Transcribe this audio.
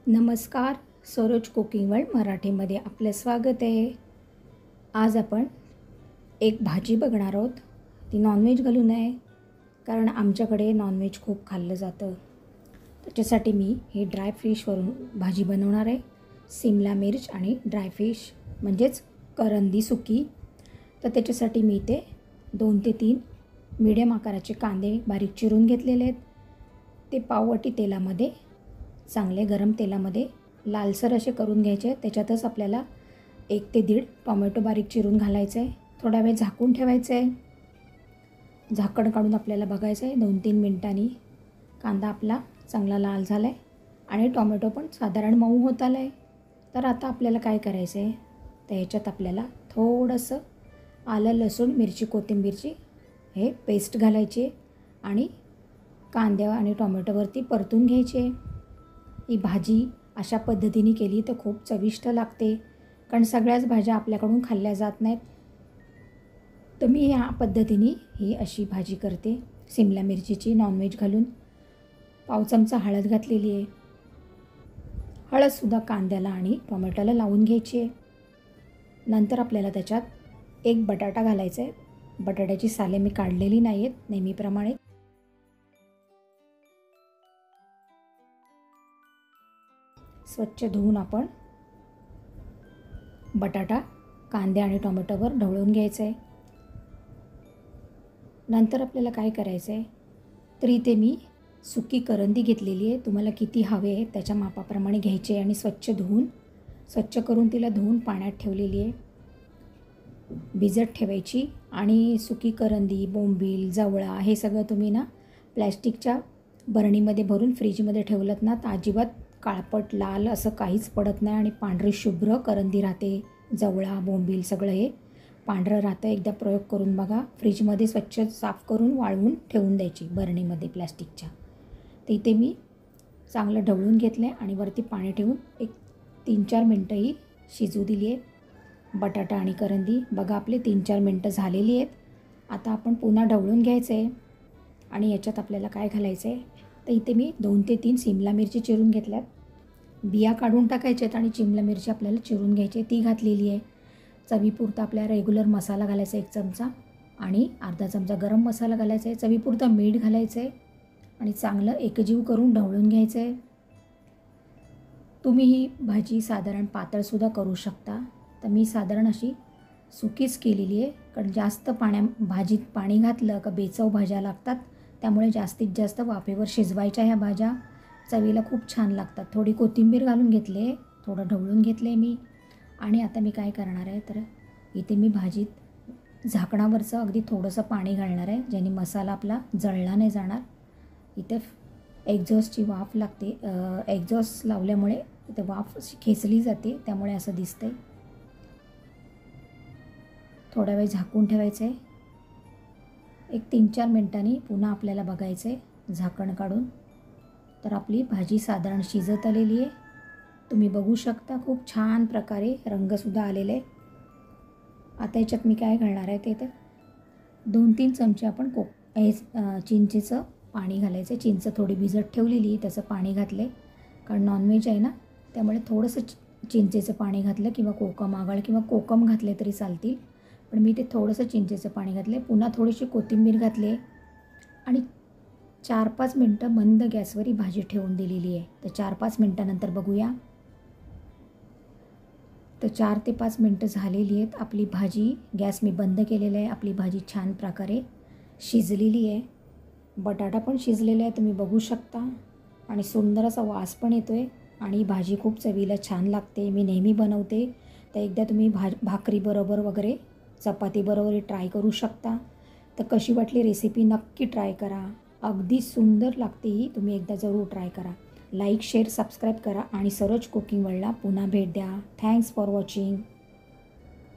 नमस्कार. Saroj cooking world मराठीमध्ये आपलं स्वागत आहे. आज आपण एक भाजी बघणार आहोत. ती नॉनव्हेज घालून आहे, कारण आमच्याकडे नॉनव्हेज खूप खाल्लं जातं. त्याच्यासाठी मी ही ड्राय फिशवरून भाजी बनवणार आहे. सिमला मिर्च आणि ड्राय फिश म्हणजेच करंदी सुकी. तर त्याच्यासाठी मी इथे 2 ते 3 मीडियम आकाराचे कांदे बारीक चिरून घेतलेले आहेत. ते पाववाटी तेलामध्ये, चांगले गरम तेलामध्ये लालसर असे करून घ्यायचे. त्याच्यातच आपल्याला 1 ते 1.5 टोमॅटो बारीक चिरून घालायचं आहे. थोडा वेळ झाकून ठेवायचं आहे. झाकण काढून आपल्याला बघायचं आहे 2-3 मिनटांनी कांदा आपला चांगला लाल झाला आहे आणि टोमॅटो पण साधारण मऊ होत आला आहे. तर आता आपल्याला काय करायचं आहे, तर ह्याच्यात आपल्याला थोडंसं आलं, लसूण, मिरची, कोथिंबीरची हे पेस्ट घालायची आणि कांद्या आणि टोमॅटोवरती परतून घ्यायचे. ही भाजी अशा पद्धतीने केली तर खूप चविष्ट लागते, कारण सगळ्याच भाज्या आपल्याकडून खाल्ल्या जात नाहीत. तर मी ह्या पद्धतीने ही अशी भाजी करते, सिमला मिरचीची नॉनव्हेज घालून. पाव चमचा हळद घातलेली आहे. हळदसुद्धा कांद्याला आणि टोमॅटोला लावून घ्यायची आहे. नंतर आपल्याला त्याच्यात 1 बटाटा घालायचा आहे. बटाट्याची साले मी काढलेली नाही आहेत नेहमीप्रमाणे. स्वच्छ धुवून आपण बटाटा कांदे आणि टोमॅटोवर ढवळून घ्यायचं आहे. नंतर आपल्याला काय करायचं आहे, तर इथे मी सुकी करंदी घेतलेली आहे. तुम्हाला किती हवे आहे त्याच्या मापाप्रमाणे घ्यायचे आणि स्वच्छ करून तिला धुवून पाण्यात ठेवलेली आहे, भिजत ठेवायची. आणि सुकी करंदी, बोंबील, जवळा हे सगळं तुम्ही ना प्लॅस्टिकच्या बरणीमध्ये भरून फ्रीजमध्ये ठेवलंत ना तर अजिबात काळपट लाल असं काहीच पडत नाही आणि पांढरी शुभ्र करंदी राहते. जवळा, बोंबील सगळं हे पांढरं राहतं. एकदा प्रयोग करून बघा. फ्रीजमध्ये स्वच्छ साफ करून वाळवून ठेवून द्यायची बरणीमध्ये प्लॅस्टिकच्या. तर इथे मी चांगलं ढवळून घेतलं आहे आणि वरती पाणी ठेवून एक 3-4 मिनटंही शिजू दिली आहे. बटाटा आणि करंदी बघा आपले 3-4 मिनटं झालेली आहेत. आता आपण पुन्हा ढवळून घ्यायचं आहे आणि याच्यात आपल्याला काय घालायचं आहे, तर इथे मी 2 ते 3 सिमला मिरची चिरून घेतल्यात. बिया काढून टाकायच्या आहेत आणि सिमला मिरची आपल्याला चिरून घ्यायची, ती घातलेली आहे. चवीपुरता आपल्या रेग्युलर मसाला घालायचा 1 चमचा आणि अर्धा चमचा गरम मसाला घालायचा आहे. चवीपुरता मीठ घालायचं आहे आणि चांगलं एकजीव करून ढवळून घ्यायचं आहे. तुम्ही ही भाजी साधारण पातळसुद्धा करू शकता. तर मी साधारण अशी सुकीच केलेली आहे, कारण जास्त भाजीत पाणी घातलं का बेचव भाज्या लागतात. त्यामुळे जास्तीत जास्त वाफेवर शिजवायच्या ह्या भाज्या चवीला खूप छान लागतात. थोडी कोथिंबीर घालून घेतले, थोडं ढवळून घेतले मी. आणि आता मी काय करणार आहे, तर इथे मी भाजीत झाकणावरचं अगदी थोडंसं पाणी घालणार आहे, ज्याने मसाला आपला जळला नाही जाणार. इथे एक्झॉस्टची वाफ लागते. एक्झॉस्ट लावल्यामुळे इथे वाफ खेचली जाते, त्यामुळे असं दिसतंय. थोडा वेळ झाकून ठेवायचं आहे. एक 3-4 मिनटांनी पुन्हा आपल्याला बघायचं आहे झाकण काढून. तर आपली भाजी साधारण शिजत आलेली आहे. तुम्ही बघू शकता खूप छान प्रकारे रंगसुद्धा आलेला आहे. आता याच्यात मी काय घालणार आहे, ते तर 2-3 चमचे आपण चिंचेचं पाणी घालायचं आहे. चिंच थोडी भिजत ठेवलेली, त्याचं पाणी घातलं आहे, कारण नॉनव्हेज आहे ना, त्यामुळे थोडंसं चिंचेचं पाणी घातलं किंवा कोकम आगळ किंवा कोकम घातले तरी चालतील. पण मी ते थोडंसं चिंचेचं पाणी घातले. पुन्हा थोडीशी कोथिंबीर घातली आणि 4-5 मिनटं मंद गॅसवर ही भाजी ठेवून दिलेली आहे. तर 4-5 मिनटानंतर बघूया. तर 4 ते 5 मिनटं झालेली आहेत. आपली भाजी, गॅस मी बंद केलेला आहे. आपली भाजी छान प्रकारे शिजलेली आहे. बटाटा पण शिजलेला आहे, तुम्ही बघू शकता. आणि सुंदर असा वास पण येतो आहे आणि भाजी खूप चवीला छान लागते. मी नेहमी बनवते. तर एकदा तुम्ही भाकरीबरोबर वगैरे चपातीबरोबर ट्राय करू शकता. तर कशी वाटली रेसिपी नक्की ट्राय करा. अगदी सुंदर लागते ही. तुम्ही एकदा जरूर ट्राय करा. लाईक, शेअर, सबस्क्राईब करा आणि सरोज कुकिंग वर्ल्डला पुन्हा भेट द्या. Thanks for watching.